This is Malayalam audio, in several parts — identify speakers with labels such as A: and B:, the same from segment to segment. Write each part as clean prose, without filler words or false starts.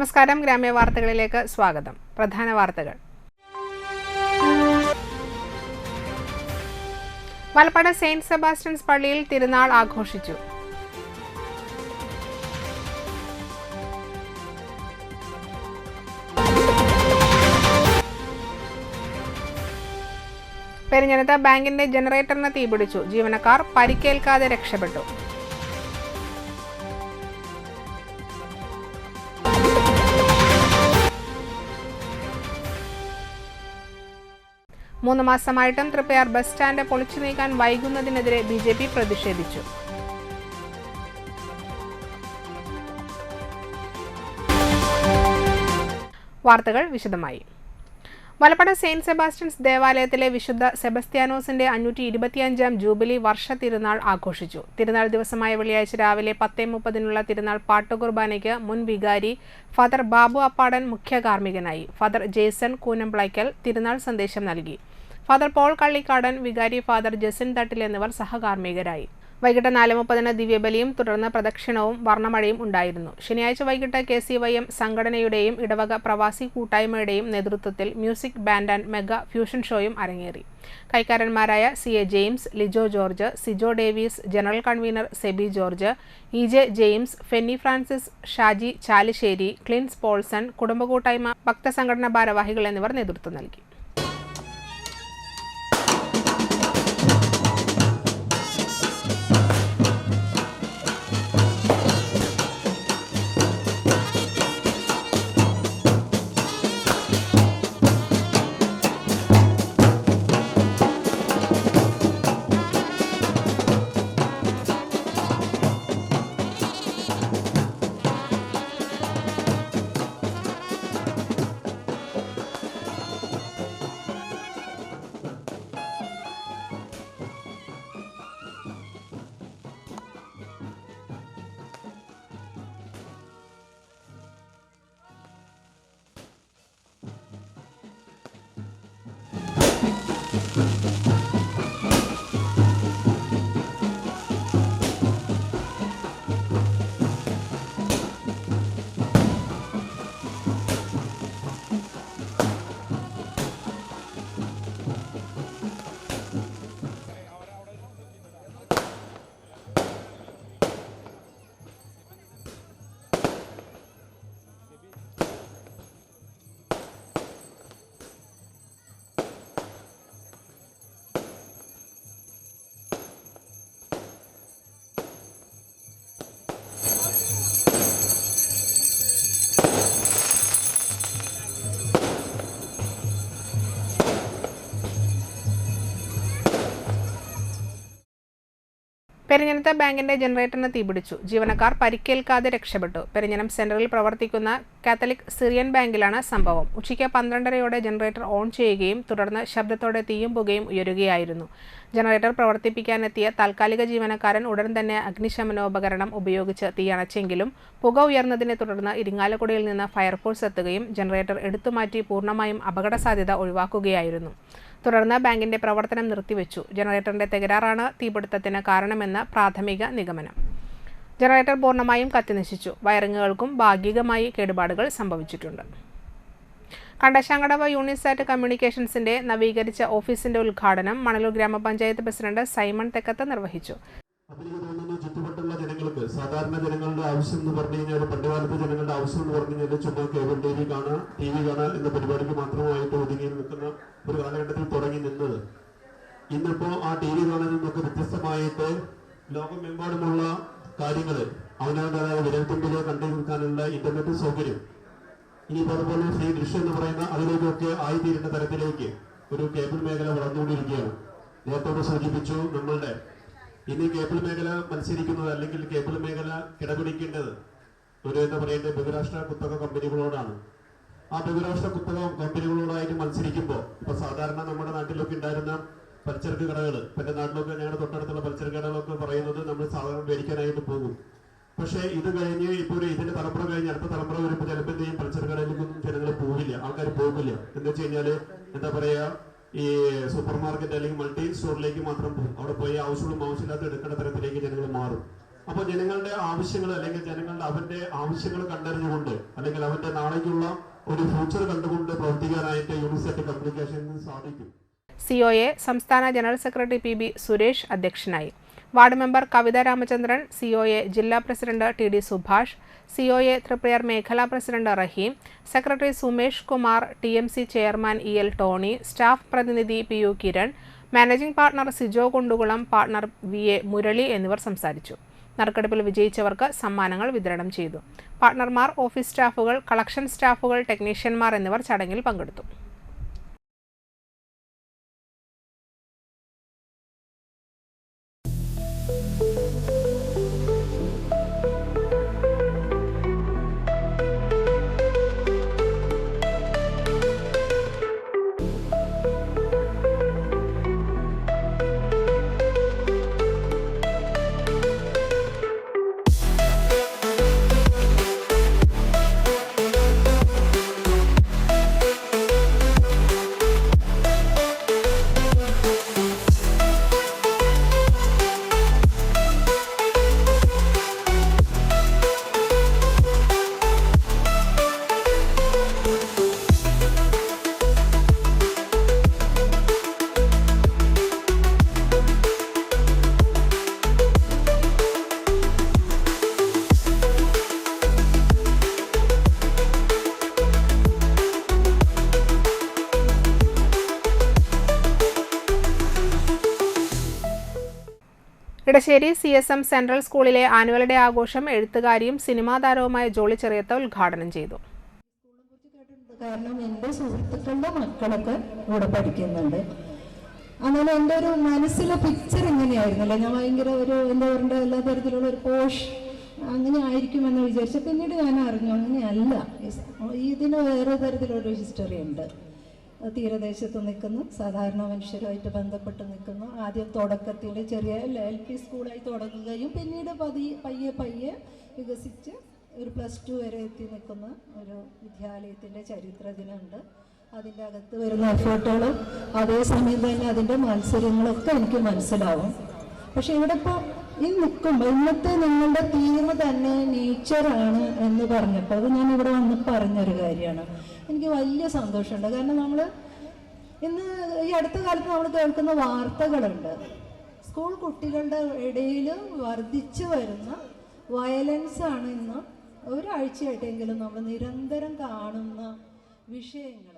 A: നമസ്കാരം, ഗ്രാമ്യ വാർത്തകളിലേക്ക് സ്വാഗതം. പ്രധാന വാർത്തകൾ. വലപ്പാട് സെയിന്റ് സെബാസ്റ്റ്യൻസ് പള്ളിയിൽ തിരുനാൾ ആഘോഷിച്ചു. പെരിഞ്ഞനത്ത് ബാങ്കിന്റെ ജനറേറ്ററിന് തീപിടിച്ചു. ജീവനക്കാർ പരിക്കേൽക്കാതെ രക്ഷപ്പെട്ടു. മൂന്ന് മാസമായിട്ടും തൃപ്പയാർ ബസ് സ്റ്റാൻഡ് പൊളിച്ചു നീക്കാൻ വൈകുന്നതിനെതിരെ BJP പ്രതിഷേധിച്ചു. വാർത്തകൾ വിശദമായി. വലപ്പാട് സെയിന്റ് സെബാസ്റ്റ്യൻസ് ദേവാലയത്തിലെ വിശുദ്ധ സെബസ്ത്യാനോസിന്റെ 525-ാം ജൂബിലി വർഷ തിരുനാൾ ആഘോഷിച്ചു. തിരുനാൾ ദിവസമായ വെള്ളിയാഴ്ച രാവിലെ 10:30 തിരുനാൾ പാട്ടുകുർബാനയ്ക്ക് മുൻ വികാരി ഫാദർ ബാബു അപ്പാടൻ മുഖ്യ കാർമ്മികനായി. ഫാദർ ജേസൺ കൂനംപ്ലയ്ക്കൽ തിരുനാൾ സന്ദേശം നൽകി. ഫാദർ പോൾ കള്ളിക്കാടൻ, വികാരി ഫാദർ ജസിൻ തട്ടിൽ എന്നിവർ സഹകാർമ്മികരായി. വൈകിട്ട് 4:30 ദിവ്യബലിയും തുടർന്ന് പ്രദക്ഷിണവും വർണ്ണമഴയും ഉണ്ടായിരുന്നു. ശനിയാഴ്ച വൈകിട്ട് KCYM സംഘടനയുടെയും ഇടവക പ്രവാസി കൂട്ടായ്മയുടെയും നേതൃത്വത്തിൽ music band and mega fusion ഷോയും അരങ്ങേറി. കൈക്കാരന്മാരായ CA James, Lijo George, Sijo Davies, general convener Sebi George, EJ James, Fenny Francis, Shaji Chalissery, Clins Paulson, കുടുംബകൂട്ടായ്മ ഭക്തസംഘടനാ ഭാരവാഹികൾ എന്നിവർ നേതൃത്വം നൽകി. പെരിഞ്ഞനത്ത് ബാങ്കിന്റെ ജനറേറ്ററിന് തീപിടിച്ചു. ജീവനക്കാർ പരിക്കേൽക്കാതെ രക്ഷപ്പെട്ടു. പെരിഞ്ഞനം സെന്ററിൽ പ്രവർത്തിക്കുന്ന കാത്തലിക് സിറിയൻ ബാങ്കിലാണ് സംഭവം. ഉച്ചയ്ക്ക് 12:30 ജനറേറ്റർ ഓൺ ചെയ്യുകയും തുടർന്ന് ശബ്ദത്തോടെ തീയും പുകയും ഉയരുകയായിരുന്നു. ജനറേറ്റർ പ്രവർത്തിപ്പിക്കാനെത്തിയ താൽക്കാലിക ജീവനക്കാരൻ ഉടൻ തന്നെ അഗ്നിശമനോപകരണം ഉപയോഗിച്ച് തീയണച്ചെങ്കിലും പുക ഉയർന്നതിനെ തുടർന്ന് ഇരിങ്ങാലക്കുടയിൽ നിന്ന് ഫയർഫോഴ്സ് എത്തുകയും ജനറേറ്റർ എടുത്തുമാറ്റി പൂർണ്ണമായും അപകട സാധ്യത ഒഴിവാക്കുകയായിരുന്നു. തുടർന്ന് ബാങ്കിന്റെ പ്രവർത്തനം നിർത്തിവെച്ചു. ജനറേറ്ററിന്റെ തകരാറാണ് തീപിടുത്തത്തിന് കാരണമെന്ന് പ്രാഥമിക നിഗമനം. ജനറേറ്റർ പൂർണ്ണമായും കത്തിനശിച്ചു. വയറിങ്ങുകൾക്കും ഭാഗികമായി കേടുപാടുകൾ സംഭവിച്ചിട്ടുണ്ട്. കണ്ടശാങ്കടവ് യൂണിസാറ്റ് കമ്മ്യൂണിക്കേഷൻസിന്റെ നവീകരിച്ച ഓഫീസിന്റെ ഉദ്ഘാടനം മണലൂർ ഗ്രാമപഞ്ചായത്ത് പ്രസിഡന്റ് സൈമൺ തെക്കത്ത് നിർവഹിച്ചു.
B: ചുറ്റുപറ്റുള്ള ജനങ്ങൾക്ക്, സാധാരണ ജനങ്ങളുടെ ആവശ്യം എന്ന് പറഞ്ഞു കഴിഞ്ഞാൽ, പണ്ടുകാലത്തെ ജനങ്ങളുടെ ആവശ്യം എന്ന് പറഞ്ഞു കഴിഞ്ഞാൽ ചുമ്മാ കേബിൾ TV കാണാൻ എന്ന പരിപാടിക്ക് മാത്രമായിട്ട് ഒതുങ്ങി നിൽക്കുന്ന ഒരു കാലഘട്ടത്തിൽ തുടങ്ങി നിന്നത് ഇന്നിപ്പോ ആ TV കാണാൻ നിന്നൊക്കെ വ്യത്യസ്തമായിട്ട് ലോകമെമ്പാടുമുള്ള കാര്യങ്ങൾ അവനവൻ്റെതായ വിരൽത്തുമ്പിൽ കണ്ടു നിൽക്കാനുള്ള ഇന്റർനെറ്റ് സൗകര്യം, ഇനിയിപ്പോൾ അതുപോലെ ഫ്രീ ദൃശ്യം എന്ന് പറയുന്ന അതിലേക്കൊക്കെ ആയിത്തീരുന്ന തരത്തിലേക്ക് ഒരു കേബിൾ മേഖല വളർന്നുകൊണ്ടിരിക്കുകയാണ്. നേരത്തോട് സൂചിപ്പിച്ചു, നമ്മളുടെ ഇനി കേബിൾ മേഖല മത്സരിക്കുന്നത് അല്ലെങ്കിൽ കേബിൾ മേഖല കിടപിടിക്കേണ്ടത് ഒരു എന്താ പറയുന്നത് ബഹുരാഷ്ട്ര കുത്തക കമ്പനികളോടാണ്. ആ ബഹുരാഷ്ട്ര കുത്തക കമ്പനികളോടായിട്ട് മത്സരിക്കുമ്പോൾ ഇപ്പൊ സാധാരണ നമ്മുടെ നാട്ടിലൊക്കെ ഉണ്ടായിരുന്ന പലചരക്ക് കടകൾ, എന്റെ നാട്ടിലൊക്കെ ഞങ്ങളുടെ തൊട്ടടുത്തുള്ള പലചരക്ക് കടകളൊക്കെ പറയുന്നത് നമ്മൾ സാധാരണ മേടിക്കാനായിട്ട് പോകും. പക്ഷേ ഇത് കഴിഞ്ഞ് ഇപ്പോൾ ഇതിന്റെ തലമുറ കഴിഞ്ഞ് അടുത്ത തലമുറ വരുമ്പോൾ ചിലപ്പോൾ എന്തെയും പലചരക്ക് കടയിലേക്കൊന്നും ജനങ്ങൾ പോകില്ല, ആൾക്കാർ പോകില്ല. എന്താ വെച്ച് കഴിഞ്ഞാല് എന്താ പറയാ, ഈ സൂപ്പർ മാർക്കറ്റ് അല്ലെങ്കിൽ മൾട്ടി സ്റ്റോറിലേക്ക് മാത്രം പോകും. അവിടെ പോയി ആവശ്യമുള്ള ആവശ്യമില്ലാത്ത എടുക്കേണ്ട തരത്തിലേക്ക് ജനങ്ങൾ മാറും. അപ്പോൾ ജനങ്ങളുടെ ആവശ്യങ്ങൾ അല്ലെങ്കിൽ ജനങ്ങളുടെ അവന്റെ ആവശ്യങ്ങൾ കണ്ടറിഞ്ഞുകൊണ്ട് അല്ലെങ്കിൽ അവന്റെ നാളേക്കുള്ള ഒരു ഫ്യൂച്ചർ കണ്ടുകൊണ്ട് പ്രവർത്തിക്കാനായിട്ട് യൂണിസെറ്റ് കമ്മ്യൂണിക്കേഷന് സാധിക്കും.
A: COA സംസ്ഥാന ജനറൽ സെക്രട്ടറി PB സുരേഷ് അധ്യക്ഷനായി. Ward member Kavitha Ramachandran, COA ജില്ലാ president TD Subhash, COA Triprayar മേഖലാ president Rahim, secretary Sumesh Kumar, TMC chairman EL Tony, staff പ്രതിനിധി PU Kiran, managing partner Sijo Kundukulam, partner VA Murali എന്നിവർ സംസാരിച്ചു. നറുക്കെടുപ്പിൽ വിജയിച്ചവർക്ക് സമ്മാനങ്ങൾ വിതരണം ചെയ്തു. പാർട്ണർമാർ, ഓഫീസ് സ്റ്റാഫുകൾ, കളക്ഷൻ സ്റ്റാഫുകൾ, ടെക്നീഷ്യന്മാർ എന്നിവർ ചടങ്ങിൽ പങ്കെടുത്തു. ഇടശ്ശേരി CSM സെൻട്രൽ സ്കൂളിലെ ആനുവൽ ഡേ ആഘോഷം എഴുത്തുകാരിയും സിനിമാ താരവുമായ ജോളി ചെറിയത്ത ഉദ്ഘാടനം ചെയ്തു.
C: കാരണം എൻ്റെ സുഹൃത്തുക്കളുടെ മക്കളൊക്കെ ഇവിടെ പഠിക്കുന്നുണ്ട്. അങ്ങനെ എൻ്റെ ഒരു മനസ്സിലെ പിക്ചർ ഇങ്ങനെയായിരുന്നല്ലോ, ഞാൻ ഭയങ്കര ഒരു എന്താ പറയുക എല്ലാ തരത്തിലുള്ള ഒരു പോഷ് അങ്ങനെ ആയിരിക്കുമെന്ന് വിചാരിച്ചു. പിന്നീട് ഞാൻ അറിഞ്ഞു അങ്ങനെയല്ല, ഇതിന് വേറെ തരത്തിലൊരു ഹിസ്റ്ററി ഉണ്ട്. തീരദേശത്ത് നിൽക്കുന്നു, സാധാരണ മനുഷ്യരുമായിട്ട് ബന്ധപ്പെട്ട് നിൽക്കുന്നു. ആദ്യം തുടക്കത്തിൽ ചെറിയ LP സ്കൂളായി തുടങ്ങുകയും പിന്നീട് പയ്യെ വികസിച്ച് ഒരു +2 വരെ എത്തി നിൽക്കുന്ന ഒരു വിദ്യാലയത്തിൻ്റെ ചരിത്രത്തിലുണ്ട്. അതിൻ്റെ അകത്ത് വരുന്ന എഫേർട്ടുകളും അതേസമയം തന്നെ അതിൻ്റെ മത്സരങ്ങളൊക്കെ എനിക്ക് മനസ്സിലാവും. പക്ഷെ ഇവിടെ ഇപ്പോൾ നിൽക്കുമ്പോൾ ഇന്നത്തെ നിങ്ങളുടെ തീം തന്നെ നേച്ചറാണ് എന്ന് പറഞ്ഞപ്പോൾ അത് ഞാൻ ഇവിടെ വന്ന് പറഞ്ഞൊരു കാര്യമാണ്. എനിക്ക് വലിയ സന്തോഷമുണ്ട്. കാരണം നമ്മൾ ഇന്ന് ഈ അടുത്ത കാലത്ത് നമ്മൾ കേൾക്കുന്ന വാർത്തകളുണ്ട്, സ്കൂൾ കുട്ടികളുടെ ഇടയിൽ വർദ്ധിച്ചു വരുന്ന വയലൻസാണ് ഇന്ന് ഒരാഴ്ചയായിട്ടെങ്കിലും നമ്മൾ നിരന്തരം കാണുന്ന വിഷയങ്ങൾ.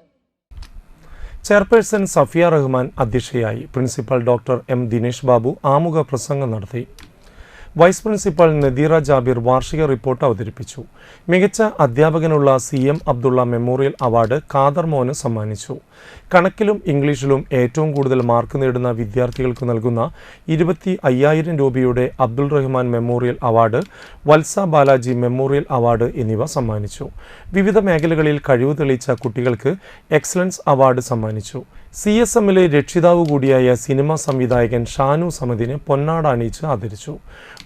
D: ചെയർപേഴ്സൺ സഫിയ റഹ്മാൻ അധ്യക്ഷയായി. Principal doctor M Dinesh Babu ആമുഖ പ്രസംഗം നടത്തി. വൈസ് പ്രിൻസിപ്പൽ നദീറ ജാബിർ വാർഷിക റിപ്പോർട്ട് അവതരിപ്പിച്ചു. മികച്ച അധ്യാപകനുള്ള CM Abdullah memorial award Khader മോന് സമ്മാനിച്ചു. കണക്കിലും ഇംഗ്ലീഷിലും ഏറ്റവും കൂടുതൽ മാർക്ക് നേടുന്ന വിദ്യാർത്ഥികൾക്ക് നൽകുന്ന 25,000 രൂപയുടെ അബ്ദുൾ റഹ്മാൻ മെമ്മോറിയൽ അവാർഡ്, വത്സ ബാലാജി മെമ്മോറിയൽ അവാർഡ് എന്നിവ സമ്മാനിച്ചു. വിവിധ മേഖലകളിൽ കഴിവ് തെളിയിച്ച കുട്ടികൾക്ക് എക്സലൻസ് അവാർഡ് സമ്മാനിച്ചു. CSMലെ രക്ഷിതാവ് കൂടിയായ സിനിമാ സംവിധായകൻ ഷാനു സമദിനെ പൊന്നാട അണിയിച്ച് ആദരിച്ചു.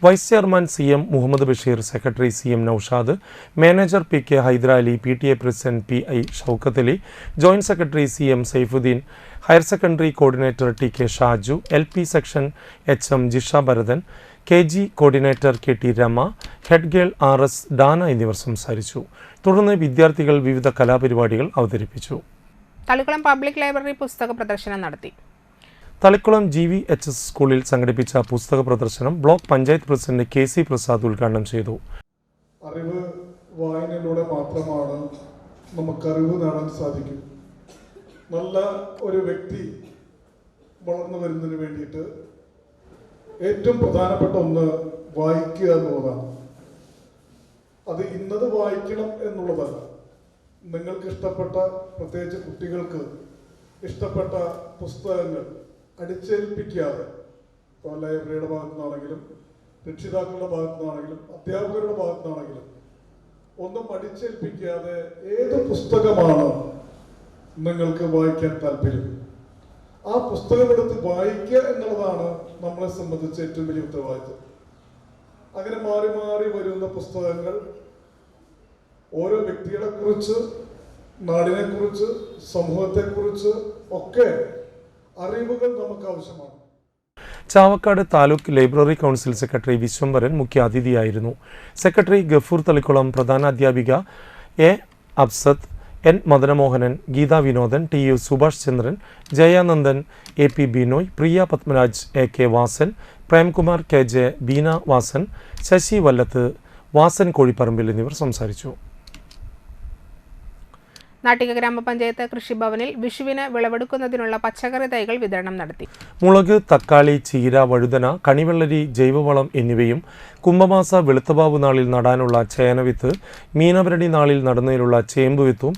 D: Vice chairman CM Muhammad Basheer, secretary CM Noushad, manager PK Haiderali, PTA president PI Shoukath Ali, joint secretary CM Saifuddin, higher secondary coordinator TK Shaju, LP section HM Jisha Bharathan, KG coordinator KT Rema, head girl RS Dana എന്നിവർ സംസാരിച്ചു. തുടർന്ന് വിദ്യാർത്ഥികൾ വിവിധ കലാപരിപാടികൾ അവതരിപ്പിച്ചു.
A: തളിക്കുളം പബ്ലിക് ലൈബ്രറി പുസ്തക പ്രദർശനം നടത്തി.
D: തളിക്കുളം GVHS സ്കൂളിൽ സംഘടിപ്പിച്ച പുസ്തക പ്രദർശനം block panchayat president KC Prasad ഉദ്ഘാടനം ചെയ്തു.
E: അറിവ് വായനയിലൂടെ മാത്രമാണ് നമുക്ക് അറിവ് നേടാൻ സാധിക്കും. നല്ല ഒരു വ്യക്തി വളർന്നു വരുന്നതിന് വേണ്ടിയിട്ട് ഏറ്റവും പ്രധാനപ്പെട്ട ഒന്ന് വായിക്കുക എന്നുള്ളതാണ്. അത് ഇന്നത് വായിക്കണം എന്നുള്ളതല്ല, നിങ്ങൾക്ക് ഇഷ്ടപ്പെട്ട, പ്രത്യേകിച്ച് കുട്ടികൾക്ക് ഇഷ്ടപ്പെട്ട പുസ്തകങ്ങൾ അടിച്ചേൽപ്പിക്കാതെ, ഇപ്പോൾ ലൈബ്രറിയുടെ ഭാഗത്തു നിന്നാണെങ്കിലും രക്ഷിതാക്കളുടെ ഭാഗത്തു നിന്നാണെങ്കിലും അധ്യാപകരുടെ ഭാഗത്തു നിന്നാണെങ്കിലും ഒന്നും അടിച്ചേൽപ്പിക്കാതെ ഏത് പുസ്തകമാണ് നിങ്ങൾക്ക് വായിക്കാൻ താല്പര്യം, ആ പുസ്തകം എടുത്ത് വായിക്കുക എന്നുള്ളതാണ് നമ്മളെ സംബന്ധിച്ച് ഏറ്റവും വലിയ ഉത്തരവാദിത്വം. അങ്ങനെ മാറി മാറി വരുന്ന പുസ്തകങ്ങൾ ഓരോ വ്യക്തികളെക്കുറിച്ച്, നാടിനെക്കുറിച്ച്, സമൂഹത്തെക്കുറിച്ച് ഒക്കെ അറിവുകൾ നമുക്ക് ആവശ്യമാണ്.
D: Chavakkad taluk library council secretary Vishwambharan മുഖ്യാതിഥിയായിരുന്നു. സെക്രട്ടറി ഗഫൂർ തളിക്കുളം, പ്രധാനാധ്യാപിക A Absath, N Madanamohanan, Geetha Vinodan, T U Subhash Chandran, Jayanandan, A P Binoy, Priya Padmaraj, A K Vasan, Premkumar, K J, Beena Vasan, Sasi Vallath, Vasan Kozhiparambil എന്നിവർ സംസാരിച്ചു.
A: നാട്ടിക ഗ്രാമപഞ്ചായത്ത് കൃഷിഭവനിൽ വിഷുവിന് വിളവെടുക്കുന്നതിനുള്ള പച്ചക്കറി തൈകൾ വിതരണം നടത്തി.
D: മുളക്, തക്കാളി, ചീര, വഴുതന, കണിവെള്ളരി, ജൈവവളം എന്നിവയും കുംഭമാസ വെളുത്തബാബു നാളിൽ നടാനുള്ള ചേനവിത്ത്, മീനഭരണി നാളിൽ നടുന്നതിനുള്ള ചേമ്പ് വിത്തും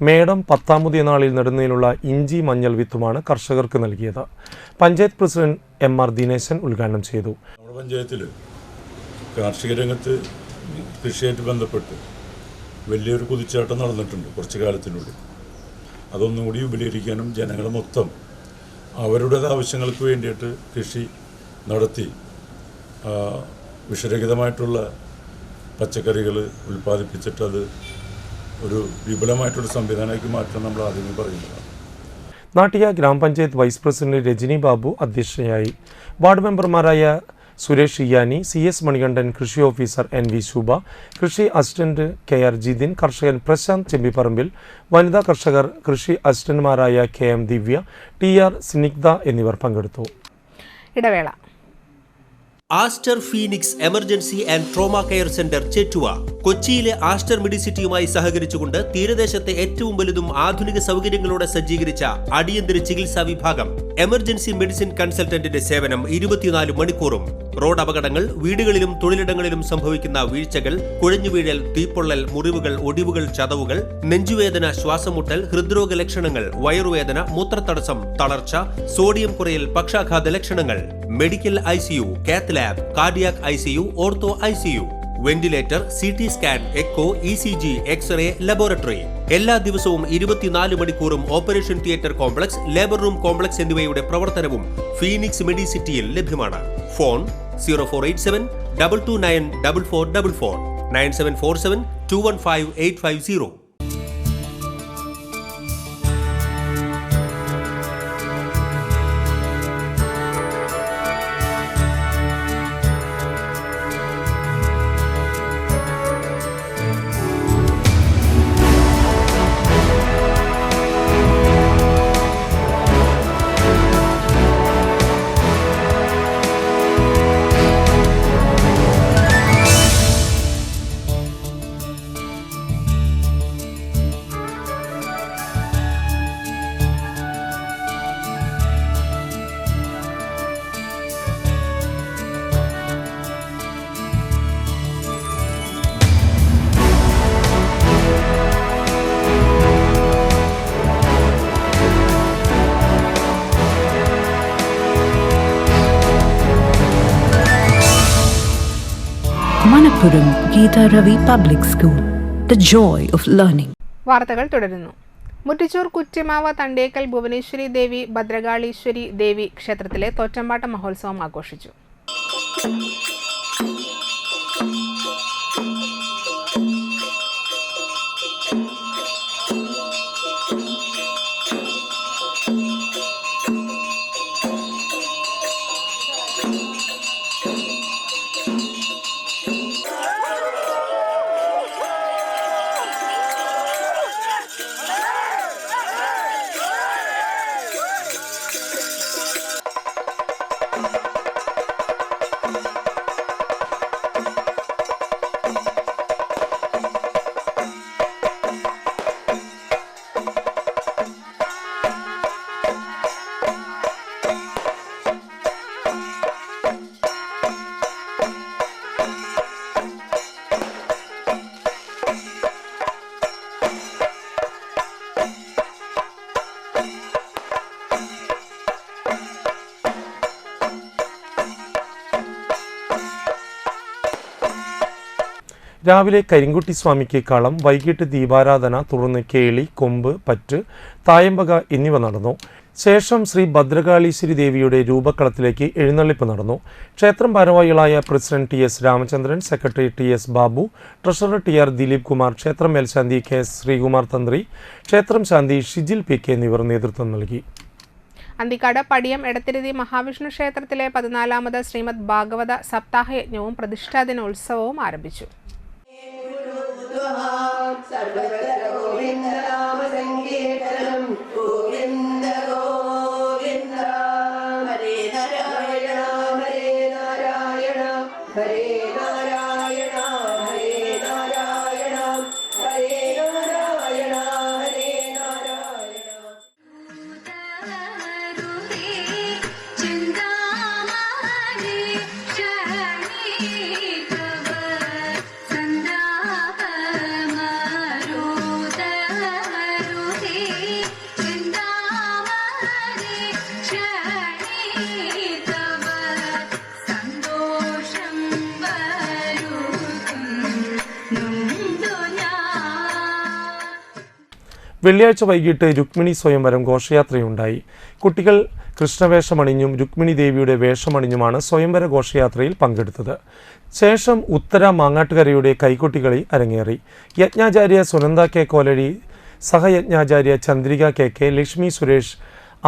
D: മേടം 10-ാമത് നാളിൽ നടുന്നതിനുള്ള ഇഞ്ചി മഞ്ഞൾ വിത്തുമാണ് കർഷകർക്ക് നൽകിയത്. പഞ്ചായത്ത് പ്രസിഡന്റ് MR ദിനേശൻ ഉദ്ഘാടനം ചെയ്തു.
F: നമ്മുടെ പഞ്ചായത്തിൽ കാർഷിക രംഗത്ത് കൃഷിയായിട്ട് ബന്ധപ്പെട്ട് വലിയൊരു കുതിച്ചാട്ടം നടന്നിട്ടുണ്ട് കുറച്ച് കാലത്തിനുള്ളിൽ. അതൊന്നും കൂടി വിപുലീകരിക്കാനും ജനങ്ങൾ മൊത്തം അവരുടെ ആവശ്യങ്ങൾക്ക് വേണ്ടിയിട്ട് കൃഷി നടത്തി വിഷരഹിതമായിട്ടുള്ള പച്ചക്കറികൾ ഉൽപ്പാദിപ്പിച്ചിട്ട് അത് ഒരു വിപുലമായിട്ടുള്ള സംവിധാനമാക്കി മാറ്റാൻ നമ്മൾ ആദ്യമേ പറയുന്നതാണ്.
D: നാട്ടിക ഗ്രാമപഞ്ചായത്ത് വൈസ് പ്രസിഡന്റ് രജനി ബാബു അധ്യക്ഷയായി. വാർഡ് മെമ്പർമാരായ സുരേഷ് ഇയാനി, CS മണികണ്ഠൻ, കൃഷി ഓഫീസർ NV ശുഭ, കൃഷി അസിസ്റ്റന്റ് KR ജിതിൻ, കർഷകൻ പ്രശാന്ത് ചെമ്പിപ്പറമ്പിൽ, വനിതാ കർഷകർ, കൃഷി അസിസ്റ്റന്റുമാരായ KM ദിവ്യ, TR സ്നിഗ്ധ എന്നിവർ പങ്കെടുത്തു.
A: ഇടവേള.
G: Aster Phoenix emergency and trauma care centre Chettuva കൊച്ചിയിലെ ആസ്റ്റർ മെഡിസിറ്റിയുമായി സഹകരിച്ചുകൊണ്ട് തീരദേശത്തെ ഏറ്റവും വലുതും ആധുനിക സൗകര്യങ്ങളോടെ സജ്ജീകരിച്ച അടിയന്തര ചികിത്സാ വിഭാഗം. എമർജൻസി മെഡിസിൻ കൺസൾട്ടന്റിന്റെ സേവനം 24 മണിക്കൂറും. റോഡ് അപകടങ്ങൾ, വീടുകളിലും തൊഴിലിടങ്ങളിലും സംഭവിക്കുന്ന വീഴ്ചകൾ, കുഴഞ്ഞുവീഴൽ, തീപ്പൊള്ളൽ, മുറിവുകൾ, ഒടിവുകൾ, ചതവുകൾ, നെഞ്ചുവേദന, ശ്വാസമുട്ടൽ, ഹൃദ്രോഗ ലക്ഷണങ്ങൾ, വയറുവേദന, മൂത്രത്തടസ്സം, തളർച്ച, സോഡിയം കുറയൽ, പക്ഷാഘാത ലക്ഷണങ്ങൾ, medical ICU, cath lab, cardiac ICU, ortho ICU, ventilator, CT scan, echo, ECG, x-ray, laboratory. എല്ലാ ദിവസവും 24 മണിക്കൂറും operation theatre complex, labour room complex എന്നിവയുടെ പ്രവർത്തനവും ഫീനിക്സ് മെഡിസിറ്റിയിൽ ലഭ്യമാണ്. Phone 0487 229 4444 9747 215 850.
H: Manappuram Geeta Ravi Public School, the joy of learning.
A: വാർത്തകൾ തുടരുന്നു. മുട്ടിച്ചൂർ കുറ്റിമാവ തണ്ടേക്കൽ ഭുവനേശ്വരി ദേവി ഭദ്രകാളീശ്വരി ദേവി ക്ഷേത്രത്തിലെ തോറ്റമ്പാട്ട മഹോത്സവം ആഘോഷിച്ചു.
D: രാവിലെ കരിങ്കുട്ടി സ്വാമിക്ക് കളം, വൈകിട്ട് ദീപാരാധന, തുടർന്ന് കേളി, കൊമ്പ്, പറ്റ്, തായമ്പക എന്നിവ നടന്നു. ശേഷം ശ്രീ ഭദ്രകാളീശ്വരി ദേവിയുടെ രൂപക്കളത്തിലേക്ക് എഴുന്നള്ളിപ്പ് നടന്നു. ക്ഷേത്രം ഭാരവാഹികളായ president TS Ramachandran, secretary TS Babu, treasurer TR Dileep Kumar, ക്ഷേത്രം മേൽശാന്തി KS ശ്രീകുമാർ തന്ത്രി, ക്ഷേത്രം ശാന്തി ഷിജിൽ PK എന്നിവർ നേതൃത്വം നൽകി.
A: അന്തിക്കാട് പടിയം എടത്തിരുതി മഹാവിഷ്ണു ക്ഷേത്രത്തിലെ 14ാമത് ശ്രീമദ് ഭാഗവത സപ്താഹ യജ്ഞവും പ്രതിഷ്ഠാ ദിനോത്സവവും ആരംഭിച്ചു.
D: വെള്ളിയാഴ്ച വൈകിട്ട് രുക്മിണി സ്വയംവരം ഘോഷയാത്രയുണ്ടായി. കുട്ടികൾ കൃഷ്ണവേഷമണിഞ്ഞും രുക്മിണി ദേവിയുടെ വേഷമണിഞ്ഞുമാണ് സ്വയംവര ഘോഷയാത്രയിൽ പങ്കെടുത്തത്. ശേഷം ഉത്തര മാങ്ങാട്ടുകരയുടെ കൈകൊട്ടികളി അരങ്ങേറി. യജ്ഞാചാര്യ സുനന്ദ കെ കോലഴി, സഹയജ്ഞാചാര്യ ചന്ദ്രിക കെ കെ, ലക്ഷ്മി സുരേഷ്,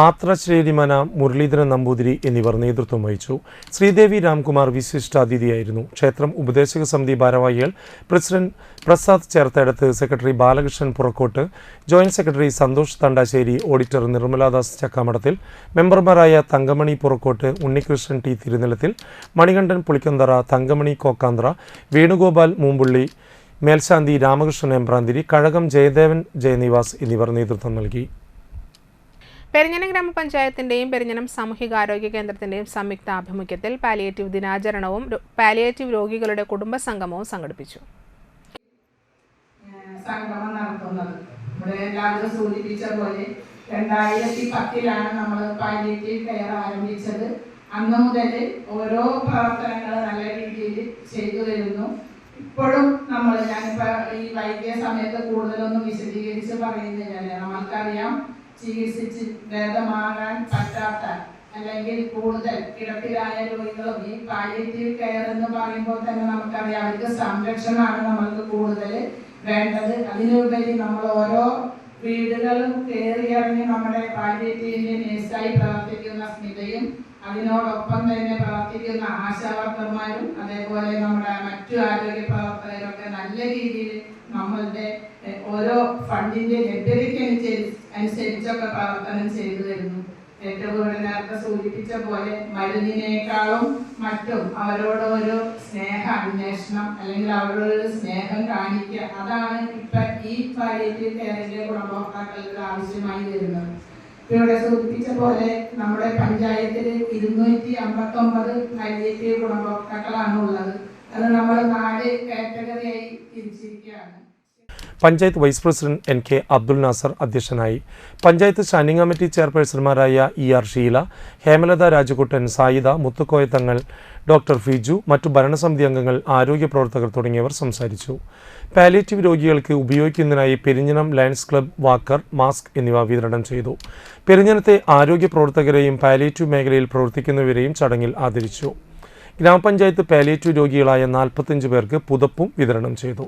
D: ആത്രശ്രേരിമന മുരളീധരൻ നമ്പൂതിരി എന്നിവർ നേതൃത്വം വഹിച്ചു. ശ്രീദേവി രാംകുമാർ വിശിഷ്ടാതിഥിയായിരുന്നു. ക്ഷേത്രം ഉപദേശക സമിതി ഭാരവാഹികൾ president Prasad Chertheduth, secretary Balakrishnan Purakkot, joint secretary Santhosh Thandassery, auditor Nirmaladas Chakkamadathil, മെമ്പർമാരായ തങ്കമണി പുറക്കോട്ട്, ഉണ്ണികൃഷ്ണൻ ടി തിരുനിലത്തിൽ, മണികണ്ഠൻ പുളിക്കന്തറ, തങ്കമണി കോക്കാന്തറ, വേണുഗോപാൽ മൂമ്പുള്ളി, മേൽശാന്തി രാമകൃഷ്ണൻ എമ്പ്രാന്തിരി, കഴകം ജയദേവൻ ജയനിവാസ് എന്നിവർ നേതൃത്വം നൽകി.
A: പെരിഞ്ഞനം ഗ്രാമപഞ്ചായത്തിന്റെയും പെരിഞ്ഞനം സാമൂഹികാരോഗ്യ കേന്ദ്രത്തിന്റെയും സംയുക്ത ആഭിമുഖ്യത്തിൽ പാലിയേറ്റീവ് ദിനാചരണവും പാലിയേറ്റീവ് രോഗികളുടെ കുടുംബ സംഗമവും സംഘടിപ്പിച്ചു.
I: സംഗമം നടത്തുന്നത് ഇവിടെ എല്ലാവരും സൂചിപ്പിച്ച പോലെ 2010 നമ്മൾ പാലിയേറ്റീവ് കെയർ ആരംഭിച്ചത്. അന്ന് മുതൽ ഓരോ പ്രവർത്തനങ്ങൾ നല്ല രീതിയിൽ ചെയ്തു വരുന്നു. ഇപ്പോഴും ഞാനിപ്പോൾ ഈ വൈകിയ സമയത്ത് കൂടുതലൊന്നും വിശദീകരിച്ച് പറയുന്നില്ല. നമ്മൾക്കറിയാം, ചികിത്സിച്ച് ഭേദമാകാൻ പറ്റാത്ത അല്ലെങ്കിൽ കൂടുതൽ കിടപ്പിലായ രോഗികളും ഈ പാലിയേറ്റീവ് കെയർ എന്ന് പറയുമ്പോൾ തന്നെ നമുക്കറിയാം അവർക്ക് സംരക്ഷണമാണ് നമ്മൾക്ക് കൂടുതൽ വേണ്ടത്. അതിനുപരി നമ്മൾ ഓരോ വീടുകളും കയറിയിറങ്ങി നമ്മുടെ പാലിയേറ്റീവിന്റെ നേഴ്സായി പ്രവർത്തിക്കുന്ന സ്മിതയും അതിനോടൊപ്പം തന്നെ പ്രവർത്തിക്കുന്ന ആശാവർക്കർമാരും അതേപോലെ നമ്മുടെ മറ്റു ആരോഗ്യ പ്രവർത്തകരൊക്കെ നല്ല രീതിയിൽ നമ്മളുടെ ഓരോ ഫണ്ടിന്റെ ലഭ്യതയ്ക്ക് അനുസരിച്ചൊക്കെ പ്രവർത്തനം ചെയ്തു വരുന്നു. ഏറ്റവും ഇവിടെ നേരത്തെ സൂചിപ്പിച്ച പോലെ മരുന്നിനേക്കാളും മറ്റും അവരോട് ഒരു സ്നേഹ അന്വേഷണം അല്ലെങ്കിൽ അവരോടൊരു സ്നേഹം കാണിക്കുക, അതാണ് ഇപ്പൊ ഈ പാലിയേറ്റീവ് കെയറിന്റെ ഗുണഭോക്താക്കൾക്ക് ആവശ്യമായി വരുന്നത്. ഇവിടെ സൂചിപ്പിച്ച പോലെ നമ്മുടെ പഞ്ചായത്തിൽ 259 പാലിയേറ്റീവ് ഗുണഭോക്താക്കളാണ് ഉള്ളത്. അത് നമ്മൾ 4 കാറ്റഗറിയായി തിരിച്ചിരിക്കുകയാണ്.
D: Panchayat vice president N K Abdul Nasar അധ്യക്ഷനായി. പഞ്ചായത്ത് സ്റ്റാൻഡിംഗ് കമ്മിറ്റി ചെയർപേഴ്സൺമാരായ ER ഷീല, ഹേമലത രാജകുട്ടൻ, സായിദ, മുത്തുക്കോയ തങ്ങൾ, ഡോക്ടർ ഫിജു, മറ്റു ഭരണസമിതി അംഗങ്ങൾ, ആരോഗ്യ പ്രവർത്തകർ തുടങ്ങിയവർ സംസാരിച്ചു. പാലിയേറ്റീവ് രോഗികൾക്ക് ഉപയോഗിക്കുന്നതിനായി Perinjanam Lions club walker, mask എന്നിവ വിതരണം ചെയ്തു. പെരിഞ്ഞനത്തെ ആരോഗ്യ പ്രവർത്തകരെയും പാലിയേറ്റീവ് മേഖലയിൽ പ്രവർത്തിക്കുന്നവരെയും ചടങ്ങിൽ ആദരിച്ചു. ഗ്രാമപഞ്ചായത്ത് പാലിയേറ്റീവ് രോഗികളായ 45 പേർക്ക് പുതപ്പും വിതരണം ചെയ്തു.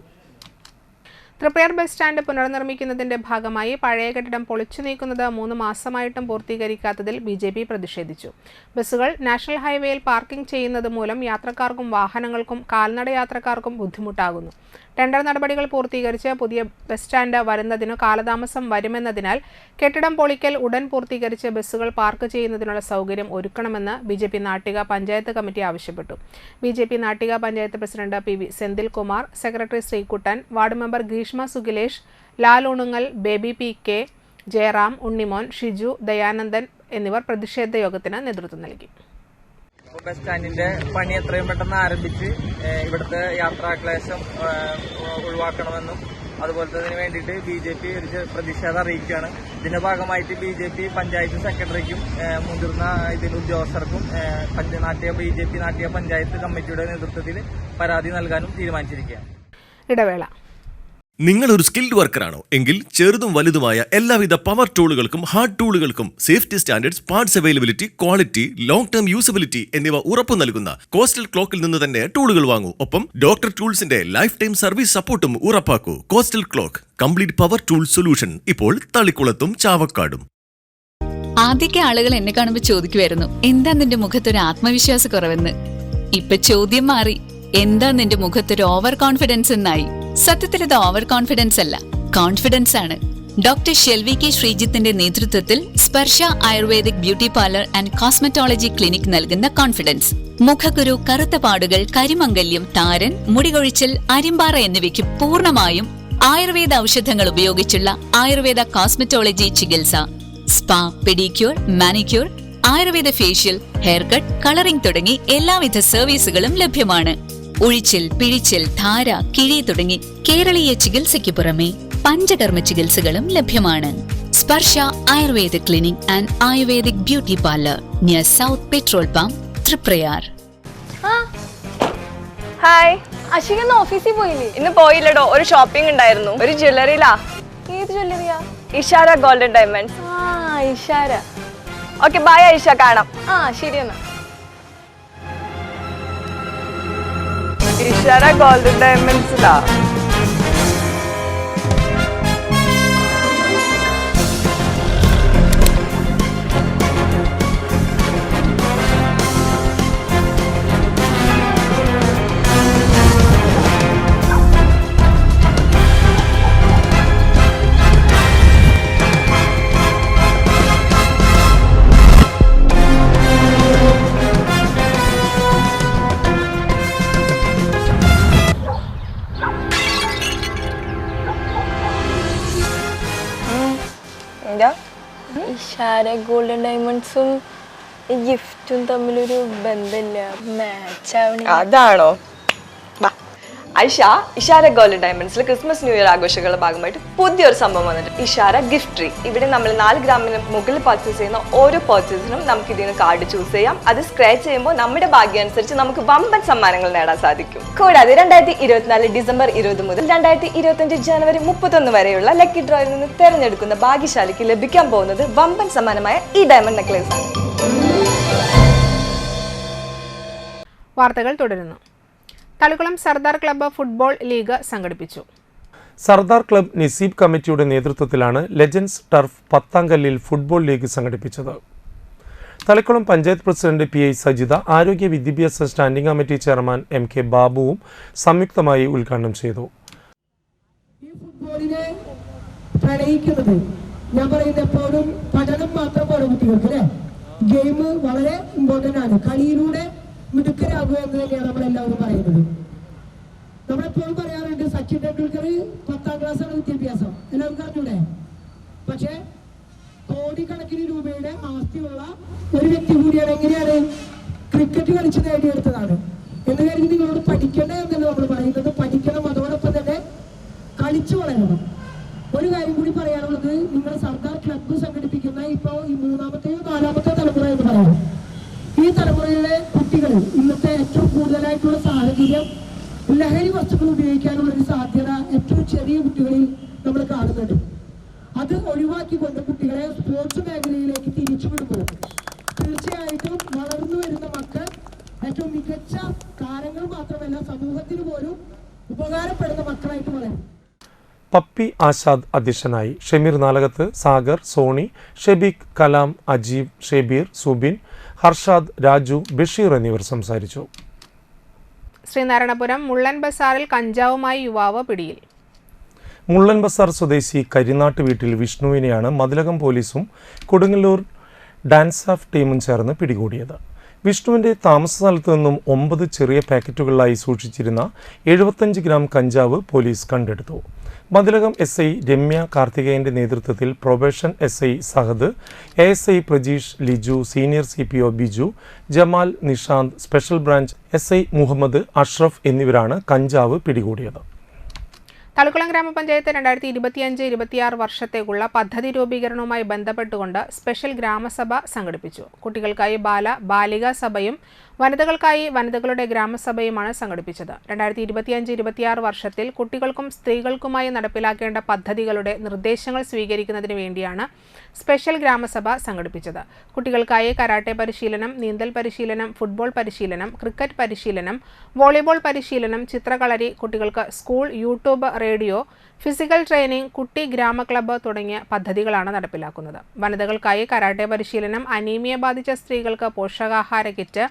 A: തൃപ്പയാർ ബസ് സ്റ്റാൻഡ് പുനർനിർമ്മിക്കുന്നതിന്റെ ഭാഗമായി പഴയ കെട്ടിടം പൊളിച്ചു നീക്കുന്നത് 3 മാസമായിട്ടും പൂർത്തീകരിക്കാത്തതിൽ BJP പ്രതിഷേധിച്ചു. ബസ്സുകൾ നാഷണൽ ഹൈവേയിൽ പാർക്കിംഗ് ചെയ്യുന്നത് മൂലം യാത്രക്കാർക്കും വാഹനങ്ങൾക്കും കാൽനട യാത്രക്കാർക്കും ബുദ്ധിമുട്ടാകുന്നു. ടെൻഡർ നടപടികൾ പൂർത്തീകരിച്ച് പുതിയ ബസ് സ്റ്റാൻഡ് വരുന്നതിനു കാലതാമസം വരുമെന്നതിനാൽ കെട്ടിടം പൊളിക്കൽ ഉടൻ പൂർത്തീകരിച്ച് ബസ്സുകൾ പാർക്ക് ചെയ്യുന്നതിനുള്ള സൗകര്യം ഒരുക്കണമെന്ന് BJP നാട്ടിക പഞ്ചായത്ത് കമ്മിറ്റി ആവശ്യപ്പെട്ടു. BJP Nattika panchayat president PV Senthil Kumar, secretary Sreekuttan, ward member Greeshma Sugilesh, Lal Unungal, Baby PK, Jayaram, Unnimon, Shiju, Dayanandan എന്നിവർ പ്രതിഷേധ യോഗത്തിന് നേതൃത്വം നൽകി.
J: ബസ് സ്റ്റാൻഡിന്റെ പണി എത്രയും പെട്ടെന്ന് ആരംഭിച്ച് ഇവിടുത്തെ യാത്രാക്ലേശം ഒഴിവാക്കണമെന്നും അതുപോലെ തന്നെ വേണ്ടിയിട്ട് BJP ഒരു പ്രതിഷേധം അറിയിക്കുകയാണ്. ഇതിന്റെ ഭാഗമായിട്ട് BJP പഞ്ചായത്ത് സെക്രട്ടറിക്കും മുതിർന്ന ഇതിന്റെ ഉദ്യോഗസ്ഥർക്കും BJP നാട്ടിക പഞ്ചായത്ത് കമ്മിറ്റിയുടെ നേതൃത്വത്തിൽ പരാതി നൽകാനും തീരുമാനിച്ചിരിക്കുകയാണ്.
A: ഇടവേള.
K: നിങ്ങൾ ഒരു സ്കിൽഡ് വർക്കറാണോ എങ്കിൽ ചെറുതും വലുതുമായ എല്ലാവിധ പവർ ടൂളുകൾക്കും ഹാർഡ് ടൂളുകൾക്കും safety standards, parts availability, quality, long term usability എന്നിവ ഉറപ്പു നൽകുന്ന കോസ്റ്റൽ ക്ലോക്കിൽ നിന്ന് തന്നെ ടൂളുകൾ വാങ്ങൂ. ഒപ്പം ഡോക്ടർ ടൂൾസിന്റെ ലൈഫ് ടൈം സർവീസ് സപ്പോർട്ടും ഉറപ്പാക്കൂ. Coastal clock, complete power tool solution, ഇപ്പോൾ തളിക്കുളത്തും ചാവക്കാടും.
L: ആദ്യമൊക്കെ ആളുകൾ എന്നെ കാണുമ്പോൾ ചോദിക്കുമായിരുന്നു, എന്താ നിന്റെ മുഖത്തൊരു ആത്മവിശ്വാസ കുറവെന്ന്. ഇപ്പൊ ചോദ്യം മാറി, എന്താ നിന്റെ മുഖത്തൊരു ഓവർ കോൺഫിഡൻസ് എന്നായി. സത്യത്തിൽ ഇത് ഓവർ കോൺഫിഡൻസ് അല്ല, കോൺഫിഡൻസ് ആണ്. ഡോക്ടർ ഷെൽവി കെ ശ്രീജിത്തിന്റെ നേതൃത്വത്തിൽ Sparsha ayurvedic beauty parlour and cosmetology clinic നൽകുന്ന കോൺഫിഡൻസ്. മുഖക്കുരു, കറുത്ത പാടുകൾ, കരിമംഗല്യം, താരൻ, മുടികൊഴിച്ചിൽ, അരിമ്പാറ എന്നിവയ്ക്ക് പൂർണ്ണമായും ആയുർവേദ ഔഷധങ്ങൾ ഉപയോഗിച്ചുള്ള ആയുർവേദ കോസ്മെറ്റോളജി ചികിത്സ. Spa, pedicure, manicure, Ayurveda facial, hair cut, colouring തുടങ്ങി എല്ലാവിധ സർവീസുകളും ലഭ്യമാണ്. ഉഴിച്ചിൽ, പിഴിച്ചിൽ, ധാര, കിഴി തുടങ്ങി കേരളീയ ചികിത്സയ്ക്ക് പുറമെ പഞ്ചകർമ്മ ചികിത്സകളും ലഭ്യമാണ്. Sparsha Ayurveda clinic and ayurvedic beauty parlour near south petrol pump, Triprayar.
M: Hi, Ashwin ഇന്ന് ഓഫീസിൽ പോയില്ലേ? ഇന്ന് പോയില്ലടോ, ഒരു ഷോപ്പിംഗ് ഉണ്ടായിരുന്നു. ഒരു ജ്വല്ലറിയിലാ. ഏത് ജ്വല്ലറിയാ? Ishara golden diamonds. Ishara. Okay, bye Aisha, കാണാം. ശരി എന്നാ. ഇഷാര ഗോൾഡൻ ഡയമണ്ട്സിലാ. ഇഷാര ഗോൾഡൻ ഡയമണ്ട്സും ഗിഫ്റ്റും തമ്മിലൊരു ബന്ധമില്ല, മാച്ച് ആവണേ. അതാണോ? ഐഷ, ഇഷാര ഗോൾഡൻ ഡയമണ്ട്സിൽ ക്രിസ്മസ് ന്യൂ ഇയർ ആഘോഷങ്ങളുടെ ഭാഗമായിട്ട് പുതിയൊരു സംഭവം വന്നിട്ടുണ്ട്. Ishara gift tree. ഇവിടെ നമ്മൾ 4 ഗ്രാമിന് മുകളിൽ പർച്ചേസ് ചെയ്യുന്ന ഓരോ പർച്ചേസിനും നമുക്ക് ഇതിന് കാർഡ് ചൂസ് ചെയ്യാം. അത് സ്ക്രാച്ച് ചെയ്യുമ്പോൾ നമ്മുടെ ഭാഗ്യം അനുസരിച്ച് നമുക്ക് വമ്പൻ സമ്മാനങ്ങൾ നേടാൻ സാധിക്കും. കൂടാതെ 2024 ഡിസംബർ 20 മുതൽ 2025 ജനുവരി 31 വരെയുള്ള ലക്കി ഡ്രോയിൽ നിന്ന് തെരഞ്ഞെടുക്കുന്ന ഭാഗ്യശാലിക്ക് ലഭിക്കാൻ പോകുന്നത് വമ്പൻ സമ്മാനമായ ഈ ഡയമണ്ട് നെക്ലേസ്.
A: വാർത്തകൾ തുടരുന്നു. Thalikulam Sardar club football league സംഘടിപ്പിച്ചു.
D: സർദാർ ക്ലബ്ബ് നിസീബ് കമ്മിറ്റിയുടെ നേതൃത്വത്തിലാണ് ലെജൻഡ്സ് ടർഫ് 10ാം കല്ലിൽ ഫുട്ബോൾ ലീഗ് സംഘടിപ്പിച്ചത്. തളിക്കുളം പഞ്ചായത്ത് പ്രസിഡന്റ് PI സജിത, ആരോഗ്യ വിദ്യാഭ്യാസ സ്റ്റാൻഡിംഗ് കമ്മിറ്റി ചെയർമാൻ MK ബാബുവും സംയുക്തമായി ഉദ്ഘാടനം ചെയ്തു.
N: ഈ ഫുട്ബോളിനെ പ്രണയിക്കുന്നത് ഞാൻ പറയുന്നത് എപ്പോഴും പഠനം മാത്രം പോലെ കുട്ടികൾക്ക് അല്ലേ, ഗെയിം വളരെ ഇമ്പോർട്ടൻ്റ് ആണ്. കളിയിലൂടെ മിടുക്കരാകുക എന്ന് തന്നെയാണ് നമ്മളെല്ലാവരും പറയുന്നത്. നമ്മളെപ്പോഴും പറയാറുണ്ട്, സച്ചിൻ ടെണ്ടുൽക്കർ 10ാം ക്ലാസ്സാണ് വിദ്യാഭ്യാസം, എല്ലാവർക്കും അറിഞ്ഞൂടെ? പക്ഷേ കോടിക്കണക്കിന് രൂപയുടെ ആസ്തിയുള്ള ഒരു വ്യക്തി കൂടിയാണ് എങ്ങനെയാണ് ക്രിക്കറ്റ് കളിച്ച് നേടിയെടുത്തതാണ് എന്ന് കരുതി നിങ്ങളോട് പഠിക്കണ്ട എന്നല്ല നമ്മൾ പറയുന്നത്. പഠിക്കണം, അതോടൊപ്പം തന്നെ കളിച്ചു വളരണം. ഒരു കാര്യം കൂടി പറയാനുള്ളത്, നിങ്ങൾ സർദാർ ക്ലബ്ബ് സംഘടിപ്പിക്കുന്ന ഇപ്പോൾ ഈ 3ാമത്തെയോ 4ാമത്തെയോ തലമുറ എന്ന് പറയുന്നത്, ഈ തലമുറയിലെ കുട്ടികൾ ഇന്നത്തെ ഏറ്റവും കൂടുതലായിട്ടുള്ള സാഹചര്യം ലഹരി വസ്തുക്കൾ ഉപയോഗിക്കാനുള്ള ഒരു സാധ്യത ഏറ്റവും ചെറിയ കുട്ടികളിൽ നമ്മൾ കാണുന്നുണ്ട്. അത് ഒഴിവാക്കിക്കൊണ്ട് കുട്ടികളെ സ്പോർട്സ് മേഖലയിലേക്ക് തിരിച്ചുവിടുമ്പോൾ തീർച്ചയായിട്ടും വളർന്നു വരുന്ന മക്കൾ ഏറ്റവും മികച്ച താരങ്ങൾ മാത്രമല്ല സമൂഹത്തിന് പോലും ഉപകാരപ്പെടുന്ന മക്കളായിട്ട് വളരും.
D: പപ്പി ആശാദ് അധ്യക്ഷനായി. ഷമീർ നാലകത്ത്, സാഗർ, സോണി, ഷെബീഖ്, കലാം, അജീബ്, ഷെബീർ, സുബിൻ, ഹർഷാദ്, രാജു, ബഷീർ എന്നിവർ സംസാരിച്ചു.
A: ശ്രീനാരായണപുരം മുള്ളൻ ബസാറിൽ കഞ്ചാവുമായി യുവാവ് പിടിയിൽ.
D: മുള്ളൻ ബസാർ സ്വദേശി കരിനാട്ട് വീട്ടിൽ വിഷ്ണുവിനെയാണ് മതിലകം പോലീസും കൊടുങ്ങല്ലൂർ ഡാൻസ് ഓഫ് ടീമും ചേർന്ന് പിടികൂടിയത്. വിഷ്ണുവിൻ്റെ താമസ സ്ഥലത്തു നിന്നും 9 ചെറിയ പാക്കറ്റുകളിലായി സൂക്ഷിച്ചിരുന്ന 75 ഗ്രാം കഞ്ചാവ് പോലീസ് കണ്ടെടുത്തു. മതിലകം SI രമ്യ കാർത്തികേയൻ്റെ നേതൃത്വത്തിൽ probation SI Sahad, ASI Prajeesh, Liju, senior CPO Biju, Jamal, Nishanth, special branch SI Muhammad, Ashraf എന്നിവരാണ് കഞ്ചാവ് പിടികൂടിയത്.
A: തളിക്കുളം ഗ്രാമപഞ്ചായത്ത് 2025-26 വർഷത്തേക്കുള്ള പദ്ധതി രൂപീകരണവുമായി ബന്ധപ്പെട്ടുകൊണ്ട് സ്പെഷ്യൽ ഗ്രാമസഭ സംഘടിപ്പിച്ചു. കുട്ടികൾക്കായി ബാലികാ സഭയും വനിതകൾക്കായി വനിതകളുടെ ഗ്രാമസഭയുമാണ് സംഘടിപ്പിച്ചത്. 2025-26 വർഷത്തിൽ കുട്ടികൾക്കും സ്ത്രീകൾക്കുമായി നടപ്പിലാക്കേണ്ട പദ്ധതികളുടെ നിർദ്ദേശങ്ങൾ സ്വീകരിക്കുന്നതിന് വേണ്ടിയാണ് സ്പെഷ്യൽ ഗ്രാമസഭ സംഘടിപ്പിച്ചത്. കുട്ടികൾക്കായി കരാട്ടെ പരിശീലനം, നീന്തൽ പരിശീലനം, ഫുട്ബോൾ പരിശീലനം, ക്രിക്കറ്റ് പരിശീലനം, വോളിബോൾ പരിശീലനം, ചിത്രകളരി, കുട്ടികൾക്ക് school, YouTube, radio, physical training, കുട്ടി ഗ്രാമ ക്ലബ്ബ് തുടങ്ങിയ പദ്ധതികളാണ് നടപ്പിലാക്കുന്നത്. വനിതകൾക്കായി കരാട്ടെ പരിശീലനം, അനീമിയ ബാധിച്ച സ്ത്രീകൾക്ക് പോഷകാഹാര കിറ്റ്,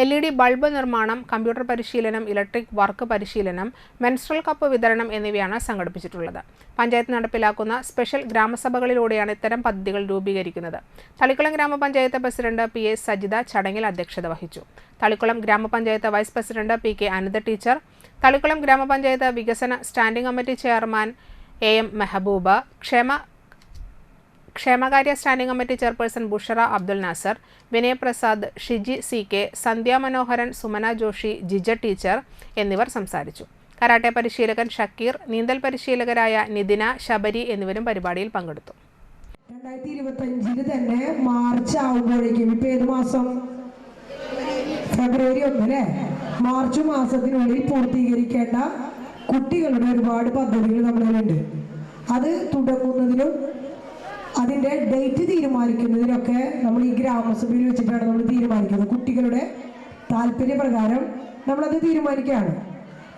A: LED ബൾബ് നിർമ്മാണം, കമ്പ്യൂട്ടർ പരിശീലനം, ഇലക്ട്രിക് വർക്ക് പരിശീലനം, മെൻസ്ട്രൽ കപ്പ് വിതരണം എന്നിവയാണ് സംഘടിപ്പിച്ചിട്ടുള്ളത്. പഞ്ചായത്ത് നടപ്പിലാക്കുന്ന സ്പെഷ്യൽ ഗ്രാമസഭകളിലൂടെയാണ് ഇത്തരം പദ്ധതികൾ രൂപീകരിക്കുന്നത്. തളിക്കുളം ഗ്രാമപഞ്ചായത്ത് പ്രസിഡന്റ് PA സജിത ചടങ്ങിൽ അധ്യക്ഷത വഹിച്ചു. തളിക്കുളം ഗ്രാമപഞ്ചായത്ത് vice president PK Anitha teacher, Thalikulam ഗ്രാമപഞ്ചായത്ത് വികസന standing committee chairman AM Mehbooba, ക്ഷേമകാര്യ standing committee chairperson Bushara Abdul Nasar, Vinayaprasad, Shiji CK, Sandhya Manoharan, Sumana Joshi, Jija teacher എന്നിവർ സംസാരിച്ചു. കരാട്ടെ പരിശീലകൻ ഷക്കീർ, നീന്തൽ പരിശീലകരായ നിതിന, ശബരി എന്നിവരും പരിപാടിയിൽ പങ്കെടുത്തു.
N: 2025 തന്നെ മാർച്ച് ആവുമ്പോഴേക്കും, ഇപ്പൊ ഏത് മാസം? ഫെബ്രുവരി 1 അല്ലേ? മാർച്ച് മാസത്തിനുള്ളിൽ പൂർത്തീകരിക്കേണ്ട കുട്ടികളുടെ ഒരുപാട് പദ്ധതികൾ നമ്മളിലുണ്ട്. അത് തുടങ്ങുന്നതിനും അതിൻ്റെ ഡേറ്റ് തീരുമാനിക്കുന്നതിനൊക്കെ നമ്മൾ ഈ ഗ്രാമസഭയിൽ വെച്ചിട്ടാണ് നമ്മൾ തീരുമാനിക്കുന്നത്. കുട്ടികളുടെ താല്പര്യപ്രകാരം നമ്മളത് തീരുമാനിക്കുകയാണ്.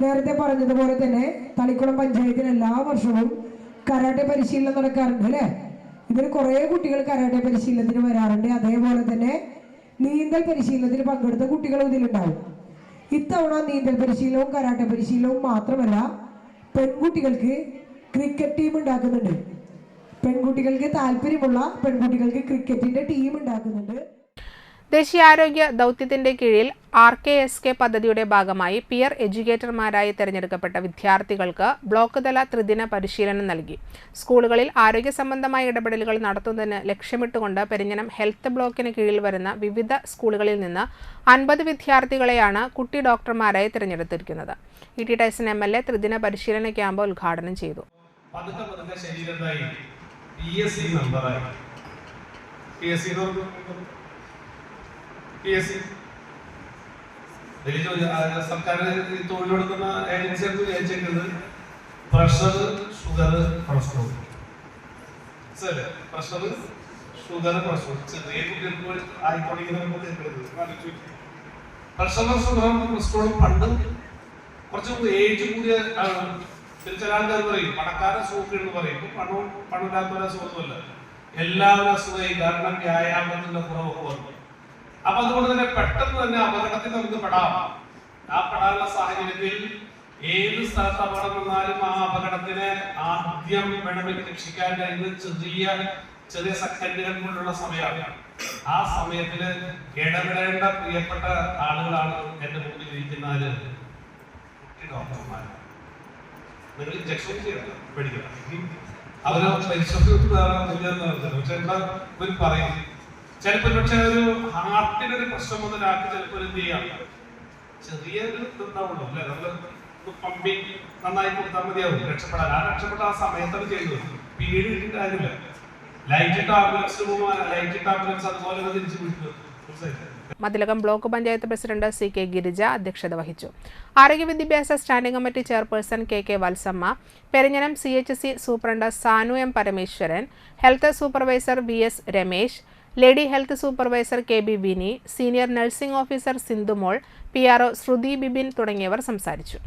N: നേരത്തെ പറഞ്ഞതുപോലെ തന്നെ തളിക്കുളം പഞ്ചായത്തിൽ എല്ലാ വർഷവും കരാട്ടെ പരിശീലനം നടക്കാറുണ്ട് അല്ലേ? ഇതിൽ കുറേ കുട്ടികൾ കരാട്ടെ പരിശീലനത്തിന് വരാറുണ്ട്. അതേപോലെ തന്നെ നീന്തൽ പരിശീലനത്തിൽ പങ്കെടുത്ത കുട്ടികളും ഇതിലുണ്ടാവും. ഇത്തവണ നീന്തൽ പരിശീലനവും കരാട്ടെ പരിശീലനവും മാത്രമല്ല, പെൺകുട്ടികൾക്ക് ക്രിക്കറ്റ് ടീം ഉണ്ടാക്കുന്നുണ്ട്. പെൺകുട്ടികൾക്ക് താല്പര്യമുള്ള പെൺകുട്ടികൾക്ക് ക്രിക്കറ്റിന്റെ ടീം ഉണ്ടാക്കുന്നുണ്ട്.
A: ദേശീയാരോഗ്യ ദൗത്യത്തിന്റെ കീഴിൽ RKSK പദ്ധതിയുടെ ഭാഗമായി പിയർ എഡ്യൂക്കേറ്റർമാരായി തിരഞ്ഞെടുക്കപ്പെട്ട വിദ്യാർത്ഥികൾക്ക് ബ്ലോക്ക് തല ത്രിദിന പരിശീലനം നൽകി. സ്കൂളുകളിൽ ആരോഗ്യ സംബന്ധമായ ഇടപെടലുകൾ നടത്തുന്നതിന് ലക്ഷ്യമിട്ടുകൊണ്ട് പെരിഞ്ഞനം ഹെൽത്ത് ബ്ലോക്കിന് കീഴിൽ വരുന്ന വിവിധ സ്കൂളുകളിൽ നിന്ന് 50 വിദ്യാർത്ഥികളെയാണ് കുട്ടി ഡോക്ടർമാരായി തിരഞ്ഞെടുത്തിരിക്കുന്നത്. E.T. ടൈസൺ MLA ത്രിദിന പരിശീലന ക്യാമ്പ് ഉദ്ഘാടനം ചെയ്തു.
O: PSC മെമ്പറായി സർക്കാർ തൊഴിൽ കൊടുക്കുന്ന ഏജൻസികൾക്ക് വിചാരിച്ചിരിക്കുന്നത് pressure, sugar, cholesterol, pressure, sugar, cholesterol ചെറിയ കുട്ടികൾക്ക് ആയിക്കൊണ്ടിരിക്കുന്നത് പ്രഷറും ഷുഗറും കൊളസ്ട്രോളും പണ്ട് കുറച്ച് ഏജ് കൂടിയ ചില ആൾക്കാർ പറയും പണക്കാരൻ സുഖം എന്ന് പറയും. പണമില്ലാത്തവരെ സുഖമൊന്നുമല്ല, എല്ലാവരും അസുഖമായി. കാരണം വ്യായാമത്തിന്റെ കുറവൊക്കെ വന്നു. അപ്പൊ അതുകൊണ്ട് തന്നെ പെട്ടെന്ന് തന്നെ അപകടത്തിൽ നമുക്ക് പെടാം. ആ പെടാനുള്ള സാഹചര്യത്തിൽ ഏത് സ്ഥലത്ത് അപകടം വന്നാലും ആ അപകടത്തിനെ ആദ്യം വേണമെങ്കിൽ രക്ഷിക്കാൻ കഴിയുന്നത് ചെറിയ സെക്കൻഡുകൾ കൊണ്ടുള്ള സമയമാണ്. ആ സമയത്തിൽ ഇടപെടേണ്ട പ്രിയപ്പെട്ട ആളുകളാണ് എന്റെ മുമ്പിൽ ഇരിക്കുന്ന ഡോക്ടർമാർ. നിങ്ങൾ ഇഞ്ചക്ഷൻ ചെയ്യണം, പേടിക്കണം. അവര് പക്ഷെ എന്താ പറയും, ചിലപ്പോൾ പക്ഷെ ഒരു ഹാർട്ടിനൊരു പ്രശ്നം വന്ന ഒരാൾക്ക് ചിലപ്പോൾ എന്ത് ചെയ്യാം, ചെറിയൊരു ഇതുണ്ടാവുള്ളൂ അല്ലെ, നമ്മള് പമ്പിങ് നന്നായി കൊടുത്താൽ മതിയാവും രക്ഷപ്പെടാൻ. രക്ഷപ്പെട്ട ആ സമയത്താണ് ചെയ്തത്. പിന്നീട് കിട്ടിയ കാര്യമില്ല. ലൈറ്റിട്ട് ആംബുലൻസ് പോകുമ്പോൾ ലൈറ്റിട്ട് ആംബുലൻസ് അതുപോലെ തിരിച്ചു വിട്ടു.
A: Mathilakam block panchayat president CK Girija അധ്യക്ഷത വഹിച്ചു. ആരോഗ്യ വിദ്യാഭ്യാസ standing committee chairperson KK Valsamma, Perinjanam CHC superintendent Sanu M Parameswaran, health supervisor VS Ramesh, lady health supervisor KB Vini, senior nursing officer Sindhumol, PRO Sruthi Bibin തുടങ്ങിയവർ സംസാരിച്ചു.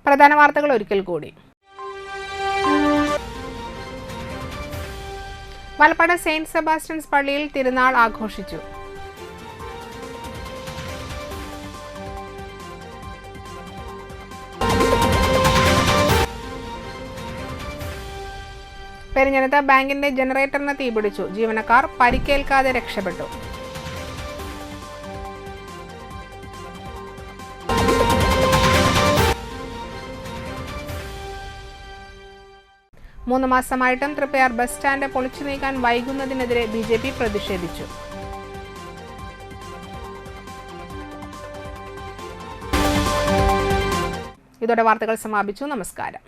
A: പ്രധാന വാർത്തകൾ ഒരിക്കൽ കൂടി. വലപ്പാട് സെയിന്റ് സെബാസ്റ്റ്യൻസ് പള്ളിയിൽ തിരുനാൾ ആഘോഷിച്ചു. പെരിഞ്ഞനത്ത് ബാങ്കിന്റെ ജനറേറ്ററിന് തീപിടിച്ചു. ജീവനക്കാർ പരിക്കേൽക്കാതെ രക്ഷപ്പെട്ടു. മൂന്ന് മാസമായിട്ടും തൃപ്പയാർ ബസ് സ്റ്റാൻഡ് പൊളിച്ചു നീക്കാൻ വൈകുന്നതിനെതിരെ BJP പ്രതിഷേധിച്ചു. ഇതോടെ വാർത്തകൾ സമാപിച്ചു. നമസ്കാരം.